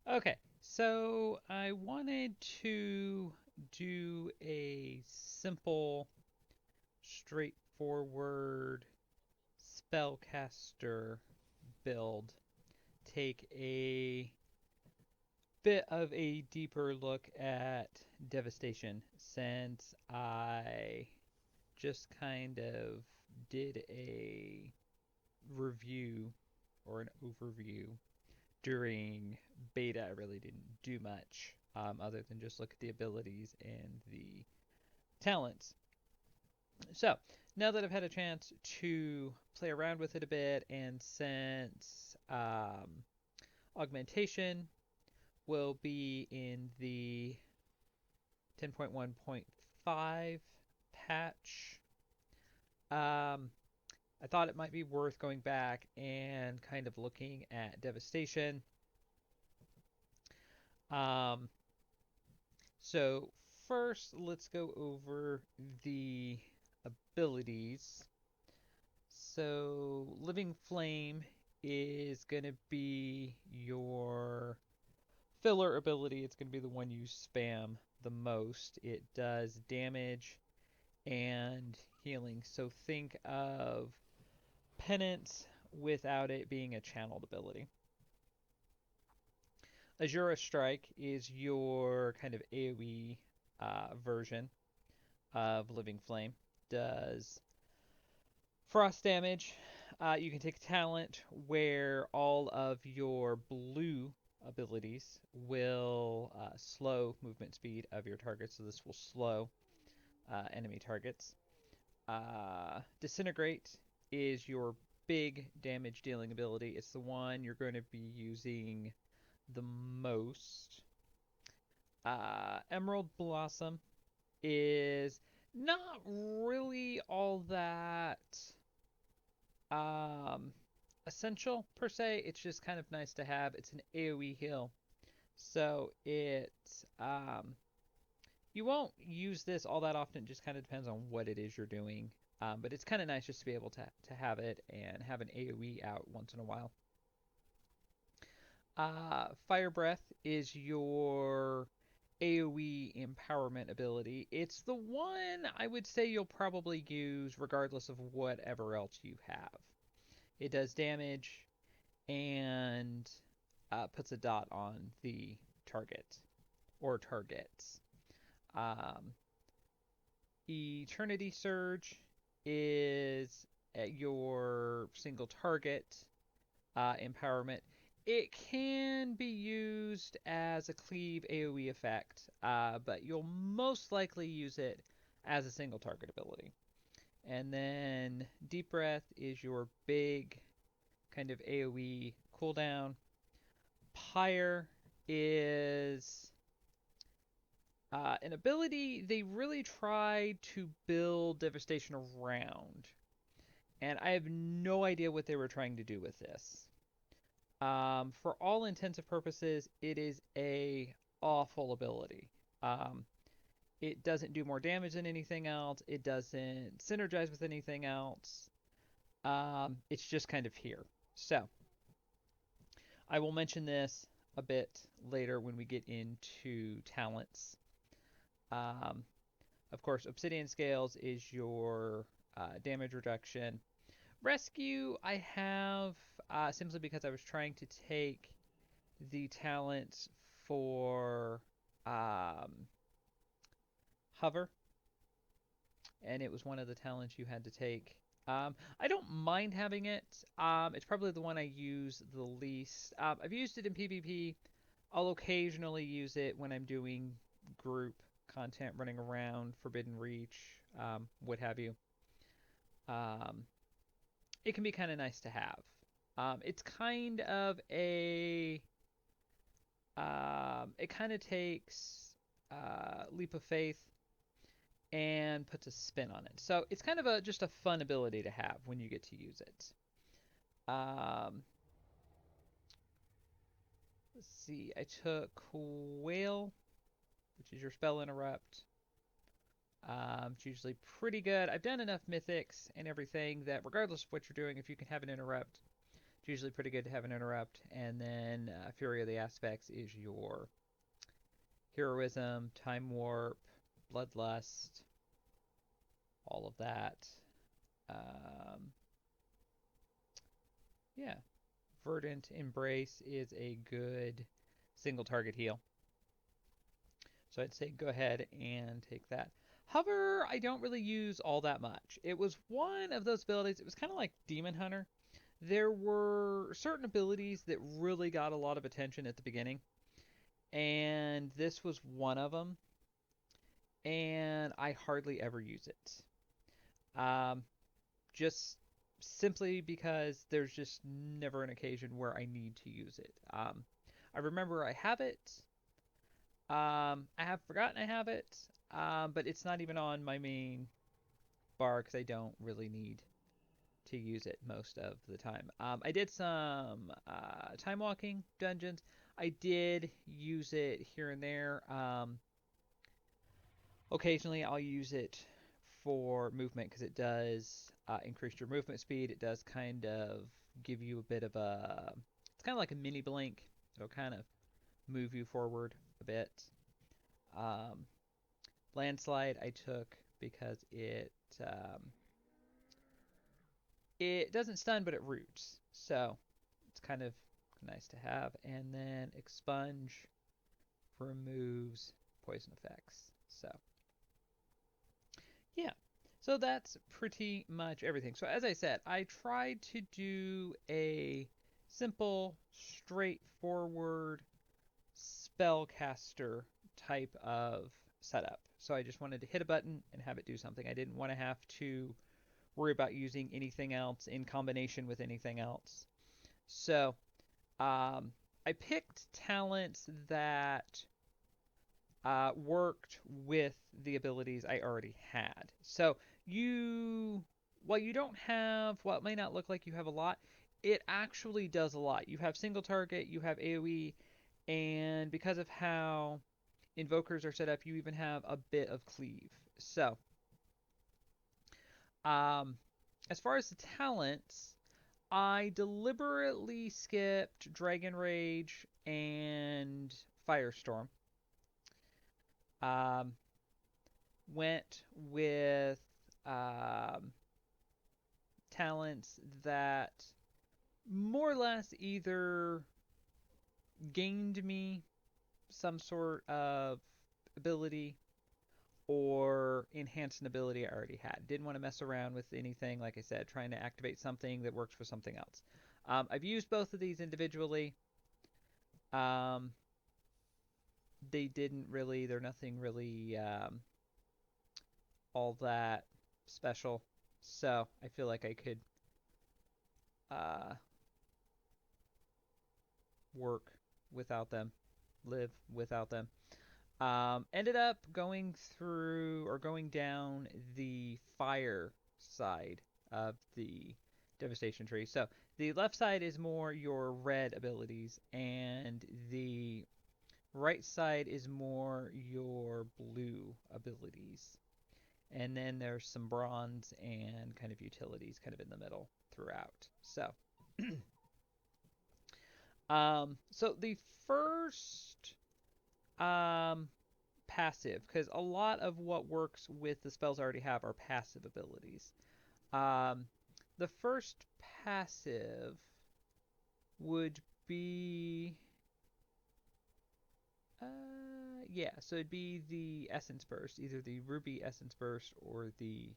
Okay, so I wanted to do a simple, straightforward spellcaster build. Take a bit of a deeper look at Devastation since I just kind of did a review or an overview during beta. I really didn't do much other than just look at the abilities and the talents. So now that I've had a chance to play around with it a bit, and since augmentation will be in the 10.1.5 patch, I thought it might be worth going back and kind of looking at Devastation. Um, so first, let's go over the abilities. So Living Flame is going to be your filler ability. It's going to be the one you spam the most. It does damage and healing. So think of Penance without it being a channeled ability. Azura Strike is your kind of AoE version of Living Flame. Does frost damage. You can take a talent where all of your blue abilities will slow movement speed of your targets, so this will slow enemy targets. Disintegrate is your big damage dealing ability. It's the one you're going to be using the most. Emerald Blossom is not really all that um, essential per se. It's just kind of nice to have. It's an AoE heal, so you won't use this all that often. It just kind of depends on what it is you're doing. But it's kind of nice just to be able to have it and have an AoE out once in a while. Fire Breath is your AoE empowerment ability. It's the one I would say you'll probably use regardless of whatever else you have. It does damage and puts a dot on the target or targets. Um, Eternity Surge is at your single target empowerment. It can be used as a cleave AoE effect, but you'll most likely use it as a single target ability. And then Deep Breath is your big kind of AoE cooldown. Pyre is an ability they really tried to build Devastation around. And I have no idea what they were trying to do with this. For all intents and purposes, it is a awful ability. Um, it doesn't do more damage than anything else. It doesn't synergize with anything else. It's just kind of here. So I will mention this a bit later when we get into talents. Um, of course, Obsidian Scales is your damage reduction. Rescue, I have simply because I was trying to take the talent for um, Hover, and it was one of the talents you had to take. I don't mind having it. It's probably the one I use the least. I've used it in PvP. I'll occasionally use it when I'm doing group content, running around, Forbidden Reach, what have you. Um, it can be kind of nice to have. It's kind of a it kind of takes leap of faith and puts a spin on it. So it's kind of a just a fun ability to have when you get to use it. Um, let's see. I took Whale, which is your spell interrupt. It's usually pretty good. I've done enough mythics and everything that regardless of what you're doing, if you can have an interrupt, It's usually pretty good to have an interrupt. And then Fury of the Aspects is your heroism, time warp, bloodlust, all of that. Um, yeah, Verdant Embrace is a good single target heal. So I'd say go ahead and take that. Hover, I don't really use all that much. It was one of those abilities, it was kind of like Demon Hunter. There were certain abilities that really got a lot of attention at the beginning, and this was one of them, and I hardly ever use it. Um, just simply because there's just never an occasion where I need to use it. I remember I have it. I have forgotten I have it, but it's not even on my main bar because I don't really need to use it most of the time. I did some time walking dungeons. I did use it here and there. Occasionally, I'll use it for movement because it does increase your movement speed. It does kind of give you a bit of a. It's kind of like a mini blink. It'll kind of move you forward a bit. Um, Landslide I took because it doesn't stun but it roots, so it's kind of nice to have. And then Expunge removes poison effects. So yeah, so that's pretty much everything. So as I said, I tried to do a simple, straightforward spellcaster type of setup. So I just wanted to hit a button and have it do something. I didn't want to have to worry about using anything else in combination with anything else. So I picked talents that worked with the abilities I already had. So you, while you don't have what may not look like you have a lot, it actually does a lot. You have single target, you have AoE, and because of how invokers are set up, you even have a bit of cleave. So, um, as far as the talents, I deliberately skipped Dragon Rage and Firestorm. Um, Went with um, talents that more or less either gained me some sort of ability or enhanced an ability I already had. Didn't want to mess around with anything, like I said, trying to activate something that works for something else. I've used both of these individually. Um, they didn't really, they're nothing really all that special. So I feel like I could uh, work without them, live without them. Ended up going through or going down the fire side of the devastation tree. So the left side is more your red abilities, and the right side is more your blue abilities. And then there's some bronze and kind of utilities kind of in the middle throughout. So, so the first um, passive, because a lot of what works with the spells I already have are passive abilities. Um, the first passive would be, yeah, so it'd be the Essence Burst, either the Ruby Essence Burst or the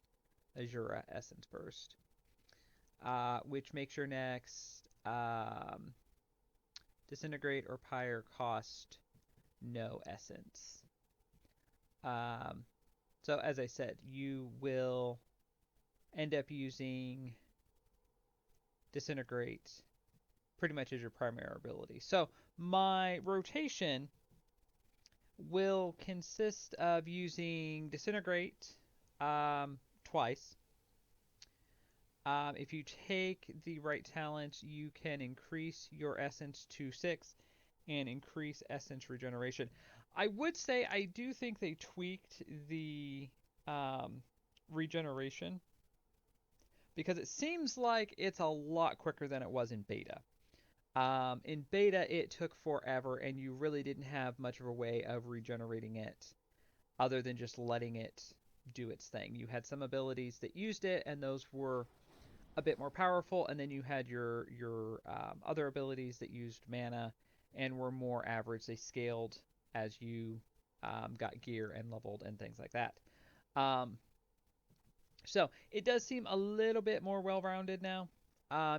Azura Essence Burst, which makes your next Disintegrate or Pyre cost no essence. Um, so as I said, you will end up using Disintegrate pretty much as your primary ability. So my rotation will consist of using Disintegrate twice. If you take the right talent, you can increase your essence to 6 and increase essence regeneration. I would say I do think they tweaked the regeneration because it seems like it's a lot quicker than it was in beta. In beta, it took forever, and you really didn't have much of a way of regenerating it other than just letting it do its thing. You had some abilities that used it, and those were a bit more powerful, and then you had your other abilities that used mana and were more average. They scaled as you got gear and leveled and things like that. Um, so it does seem a little bit more well-rounded now.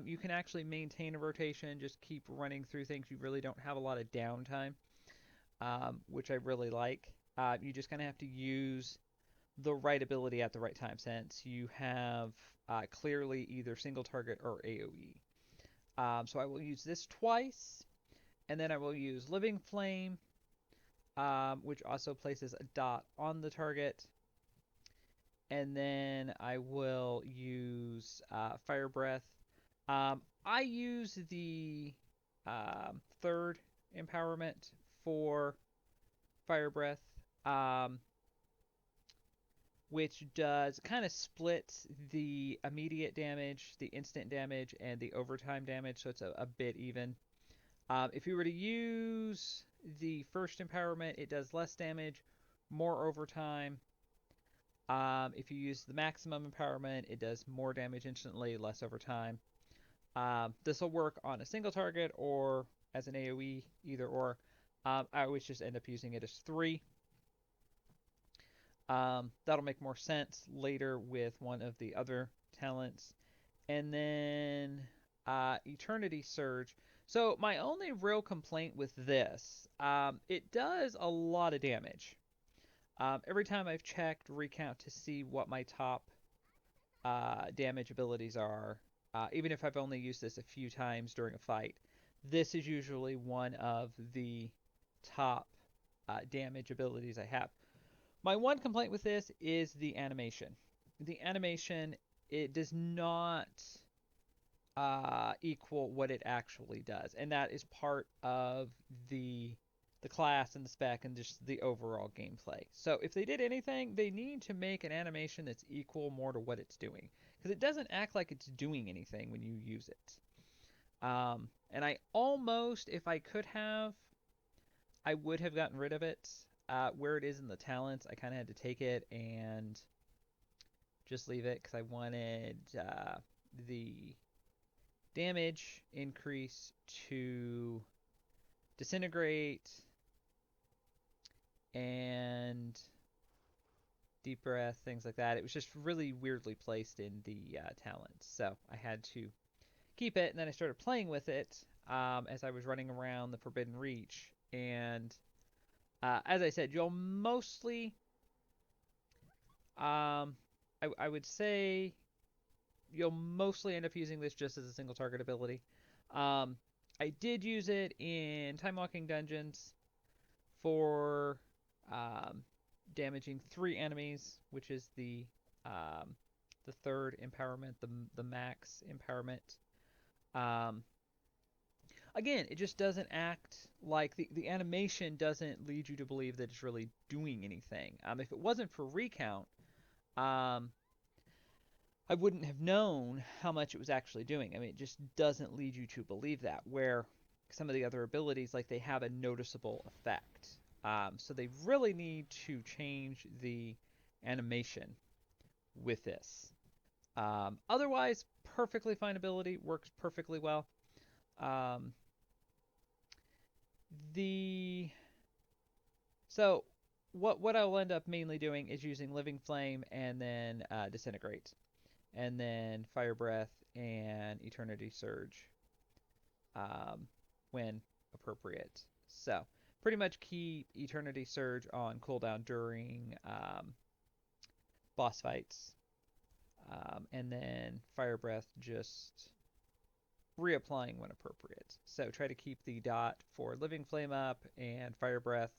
You can actually maintain a rotation, just keep running through things. You really don't have a lot of downtime, which I really like. You just kind of have to use the right ability at the right time, since you have clearly either single target or AoE. So I will use this twice, and then I will use Living Flame, which also places a dot on the target. And then I will use Fire Breath. I use the third empowerment for Fire Breath, um, which does kind of split the immediate damage, the instant damage, and the overtime damage, so it's a bit even. If you were to use the first empowerment, it does less damage, more overtime. If you use the maximum empowerment, it does more damage instantly, less overtime. This will work on a single target or as an AoE, either or. I always just end up using it as 3. That'll make more sense later with one of the other talents. And then Eternity Surge. So my only real complaint with this, it does a lot of damage. Every time I've checked Recount to see what my top damage abilities are, even if I've only used this a few times during a fight, this is usually one of the top damage abilities I have. My one complaint with this is the animation. The animation, it does not equal what it actually does, and that is part of the class and the spec and just the overall gameplay. So if they did anything, they need to make an animation that's equal more to what it's doing, because it doesn't act like it's doing anything when you use it. And I almost, if I could have, I would have gotten rid of it. Where it is in the talents, I kind of had to take it and just leave it because I wanted the damage increase to disintegrate and deep breath, things like that. It was just really weirdly placed in the talents, so I had to keep it. And then I started playing with it as I was running around the Forbidden Reach, and as I said, you'll mostly, I would say, you'll mostly end up using this just as a single target ability. Um, I did use it in Time Walking Dungeons for um, damaging 3 enemies, which is the third empowerment, the max empowerment. Um, Again, it just doesn't act like the animation doesn't lead you to believe that it's really doing anything. If it wasn't for recount, um, I wouldn't have known how much it was actually doing. I mean, it just doesn't lead you to believe that. Where some of the other abilities, like they have a noticeable effect. So they really need to change the animation with this. Otherwise, perfectly fine ability, works perfectly well. Um, the So what I will end up mainly doing is using Living Flame and then Disintegrate, and then Fire Breath and Eternity Surge um, when appropriate. So pretty much keep Eternity Surge on cooldown during boss fights, and then Fire Breath just reapplying when appropriate. So try to keep the dot for Living Flame up and Fire Breath,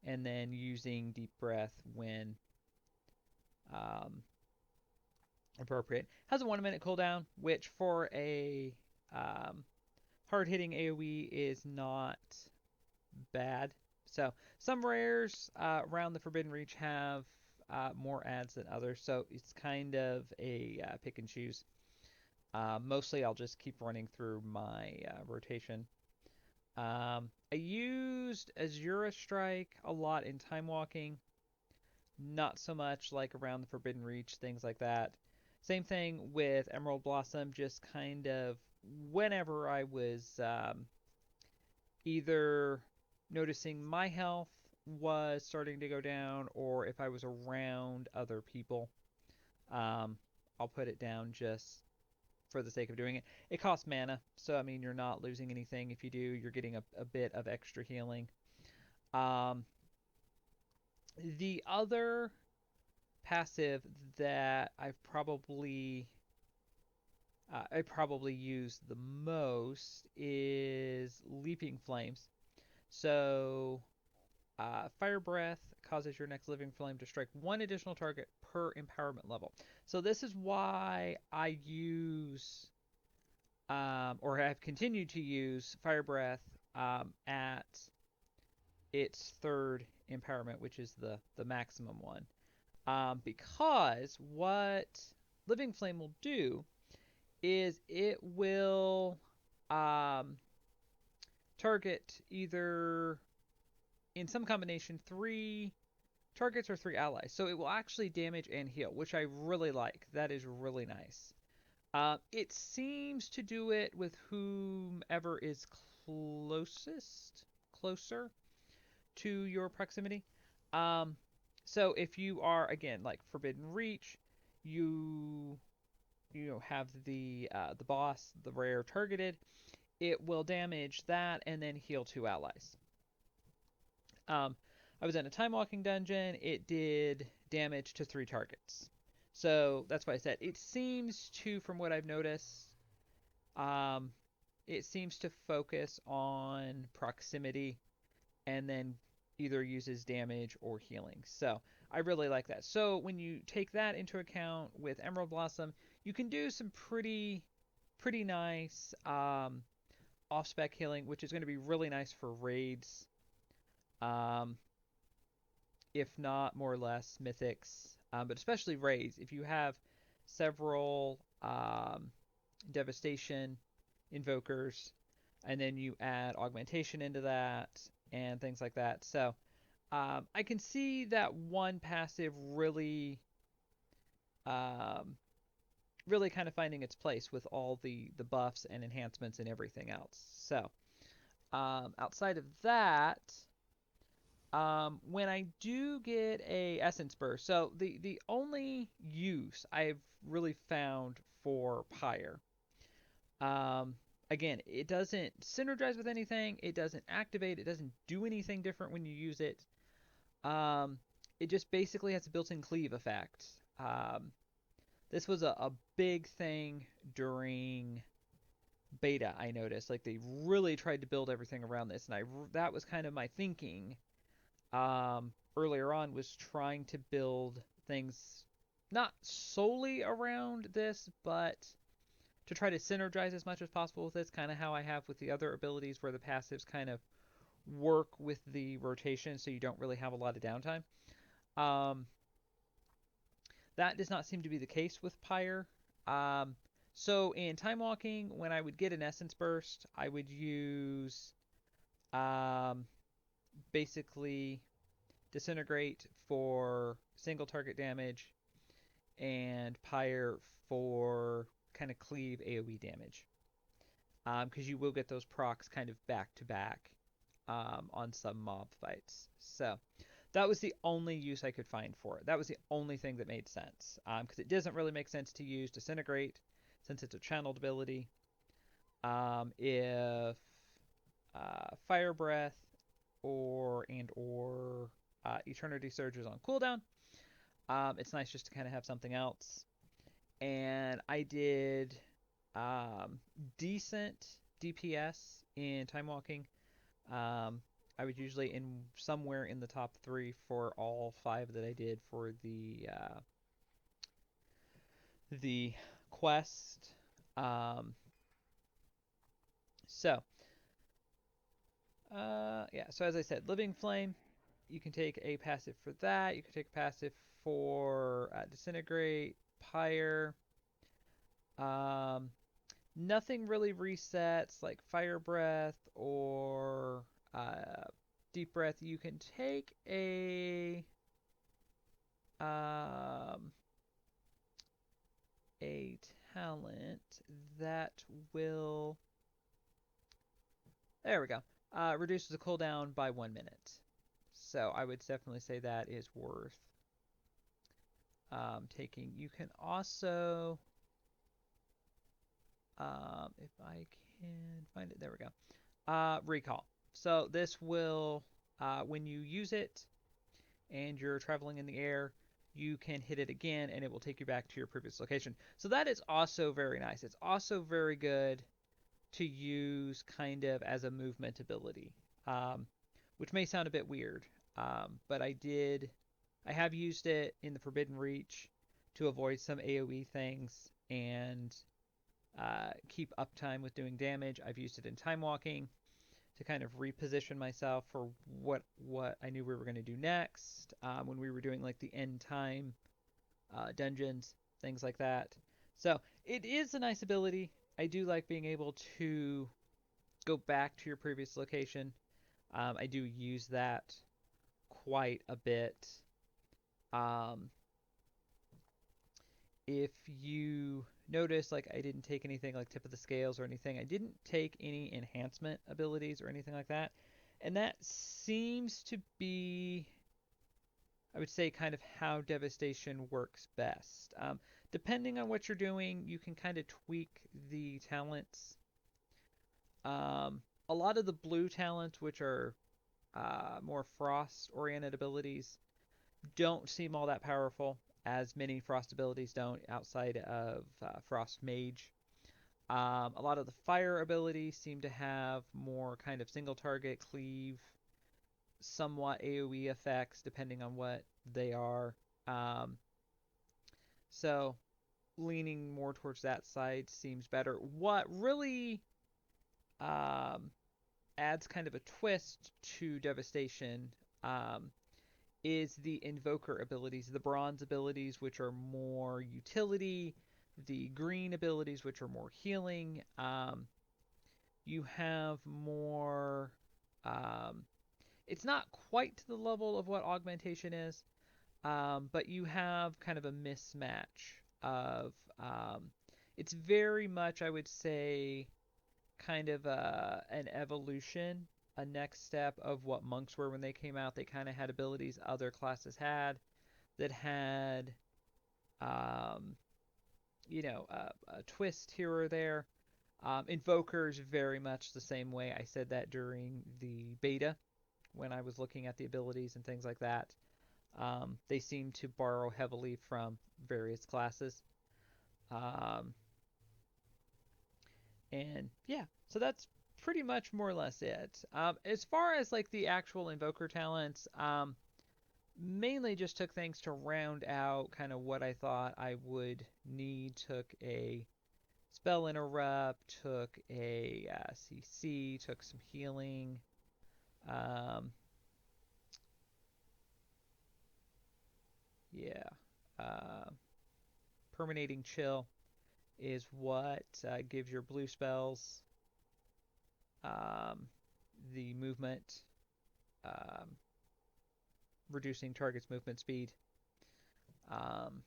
and then using Deep Breath when um, appropriate. Has a 1 minute cooldown, which for a hard hitting AoE is not bad. So some rares around the Forbidden Reach have more ads than others, so it's kind of a pick and choose. Mostly, I'll just keep running through my rotation. I used Azura Strike a lot in Time Walking, not so much like around the Forbidden Reach, things like that. Same thing with Emerald Blossom, just kind of whenever I was either noticing my health was starting to go down or if I was around other people, um, I'll put it down just for the sake of doing it. It costs mana, so I mean, you're not losing anything. If you do, you're getting a bit of extra healing. Um, the other passive that I probably use the most is Leaping Flames. So Fire Breath causes your next living flame to strike one additional target per empowerment level. So this is why I use or have continued to use Fire Breath at its third empowerment, which is the maximum one. Because what Living Flame will do is it will um, target either in some combination three targets or three allies. So it will actually damage and heal, which I really like. That is really nice. It seems to do it with whomever is closer to your proximity. Um, so if you are again like Forbidden Reach, you have the boss, the rare targeted. It will damage that and then heal two allies. Um, I was in a time walking dungeon. It did damage to three targets. So that's why I said it seems to, from what I've noticed, um, it seems to focus on proximity and then either uses damage or healing. So I really like that. So when you take that into account with Emerald Blossom, you can do some pretty nice off spec healing, which is going to be really nice for raids. Um, if not more or less mythics, but especially raids. If you have several devastation invokers, and then you add augmentation into that and things like that. So I can see that one passive um, really kind of finding its place with all the buffs and enhancements and everything else. So outside of that, when I do get a essence burst, so the only use I've really found for Pyre, um, again, it doesn't synergize with anything, it doesn't activate, it doesn't do anything different when you use it. Um, it just basically has a built-in cleave effect. Um, this was a big thing during beta. I noticed like they really tried to build everything around this, and I that was kind of my thinking earlier on was trying to build things not solely around this, but to try to synergize as much as possible with this, kind of how I have with the other abilities where the passives kind of work with the rotation so you don't really have a lot of downtime. Um, that does not seem to be the case with Pyre. Um, so in Time Walking, when I would get an Essence Burst, I would use um, basically Disintegrate for single target damage and Pyre for kind of cleave AoE damage. Because you will get those procs kind of back to back on some mob fights. So that was the only use I could find for it. That was the only thing that made sense. Because it doesn't really make sense to use Disintegrate since it's a channeled ability. If Fire Breath or Eternity Surge is on cooldown, it's nice just to kind of have something else. And I did decent DPS in Time Walking. I was usually in somewhere in the top three for all five that I did for the quest. Um, so yeah. So as I said, Living Flame. You can take a passive for that. You can take a passive for Disintegrate, Pyre. Um, Nothing really resets like Fire Breath or Deep Breath. You can take um, a talent that will. There we go. Reduces the cooldown by 1 minute. So I would definitely say that is worth taking. You can also, if I can find it, there we go. Recall. So this will, when you use it and you're traveling in the air, you can hit it again and it will take you back to your previous location. So that is also very nice. It's also very good to use kind of as a movement ability, um, which may sound a bit weird, but I have used it in the Forbidden Reach to avoid some AoE things and keep uptime with doing damage. I've used it in Time Walking to kind of reposition myself for what I knew we were going to do next when we were doing like the end time dungeons, things like that. So it is a nice ability. I do like being able to go back to your previous location. I do use that quite a bit. Um, if you notice, like I didn't take anything like tip of the scales or anything, I didn't take any enhancement abilities or anything like that. And that seems to be, I would say, kind of how Devastation works best. Depending on what you're doing, you can kind of tweak the talents. A lot of the blue talents, which are more frost-oriented abilities, don't seem all that powerful, as many frost abilities don't outside of Frost Mage. A lot of the fire abilities seem to have more kind of single target cleave, somewhat AoE effects depending on what they are. Um, so leaning more towards that side seems better. What really um, adds kind of a twist to Devastation um, is the Invoker abilities, the bronze abilities, which are more utility, the green abilities, which are more healing. You have more. Um, it's not quite to the level of what augmentation is, but you have kind of a mismatch of. It's very much, I would say, kind of an evolution, a next step of what monks were when they came out. They kind of had abilities other classes had that had, um, a twist here or there. Invokers very much the same way. I said that during the beta when I was looking at the abilities and things like that. They seem to borrow heavily from various classes. Um, And yeah, so that's pretty much more or less it. As far as like the actual invoker talents, mainly just took things to round out kind of what I thought I would need. Took a spell interrupt, took a CC, took some healing. Um, yeah, uh, permeating chill is what gives your blue spells um, the movement. Um, Reducing target's movement speed. Um,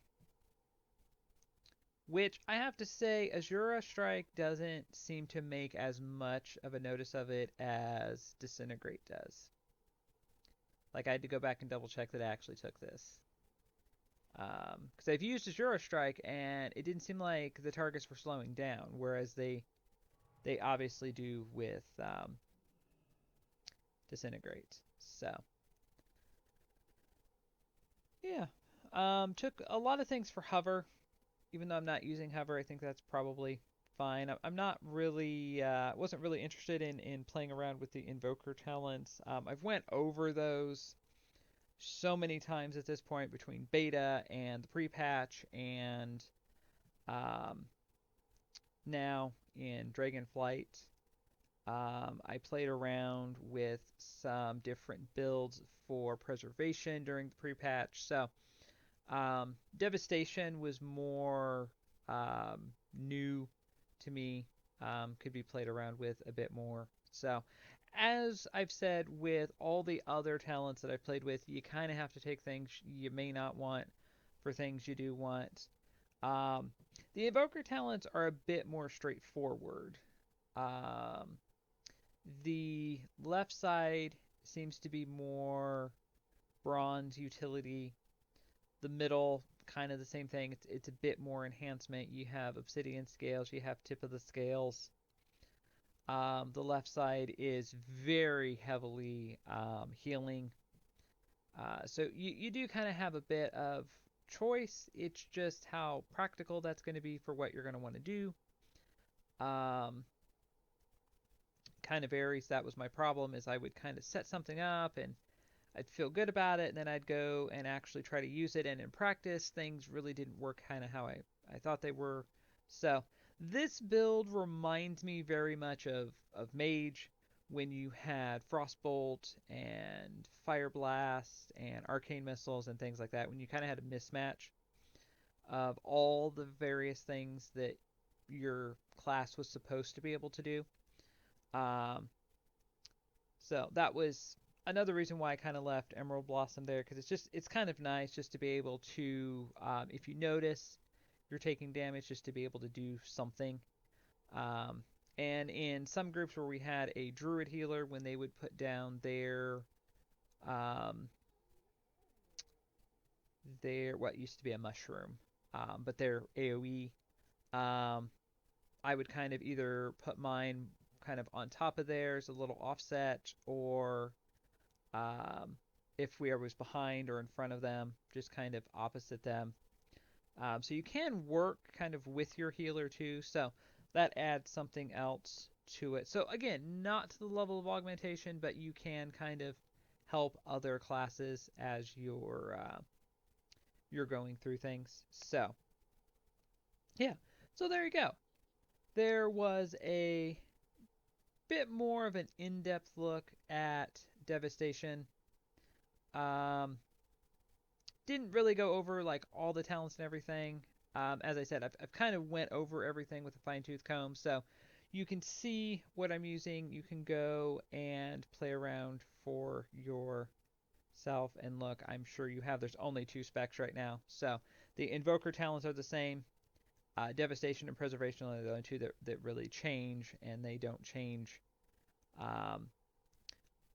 which I have to say, Azura Strike doesn't seem to make as much of a notice of it as Disintegrate does. Like, I had to go back and double check that I actually took this. Because I've used Azura Strike, and it didn't seem like the targets were slowing down, whereas they obviously do with Disintegrate. So, yeah. Took a lot of things for Hover. Even though I'm not using hover, I think that's probably fine. I'm not really, wasn't really interested in playing around with the invoker talents. I've went over those so many times at this point between beta and the pre-patch and um, now in Dragonflight. I played around with some different builds for preservation during the pre-patch. So Devastation was more new to me, could be played around with a bit more. So, as I've said with all the other talents that I've played with, you kind of have to take things you may not want for things you do want. Um, the Evoker talents are a bit more straightforward. Um, the left side seems to be more bronze utility. The middle, kind of the same thing. It's a bit more enhancement. You have obsidian scales, you have tip of the scales. The left side is very heavily healing. So you do kind of have a bit of choice. It's just how practical that's going to be for what you're going to want to do. Um, Kind of varies. That was my problem. Is I would kind of set something up and I'd feel good about it, and then I'd go and actually try to use it. And in practice, things really didn't work kind of how I thought they were. So this build reminds me very much of Mage when you had Frostbolt and Fire Blast and Arcane Missiles and things like that. When you kind of had a mismatch of all the various things that your class was supposed to be able to do. Um, so that was another reason why I kind of left Emerald Blossom there because it's kind of nice just to be able to if you notice you're taking damage just to be able to do something. Um, and in some groups where we had a druid healer when they would put down um, their what used to be a mushroom, but their AOE, um, I would kind of either put mine kind of on top of theirs, a little offset, or um, if we was behind or in front of them, just kind of opposite them. So you can work kind of with your healer too. So that adds something else to it. So again, not to the level of augmentation, but you can kind of help other classes as you're going through things. So yeah, so there you go. There was a bit more of an in-depth look at Devastation. Um, didn't really go over like all the talents and everything. As I said, I've kind of went over everything with a fine tooth comb, so you can see what I'm using. You can go and play around for yourself and look. I'm sure you have. There's only two specs right now, so the Invoker talents are the same. Devastation and Preservation are the only two that really change, and they don't change um,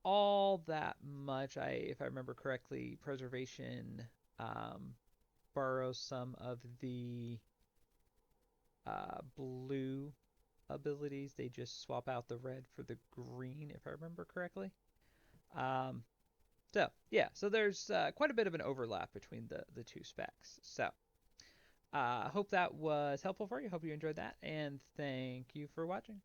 all that much. If I remember correctly, Preservation um, borrows some of the blue abilities. They just swap out the red for the green, if I remember correctly. Um, so yeah, so there's quite a bit of an overlap between the two specs. So I hope that was helpful for you. Hope you enjoyed that, and thank you for watching.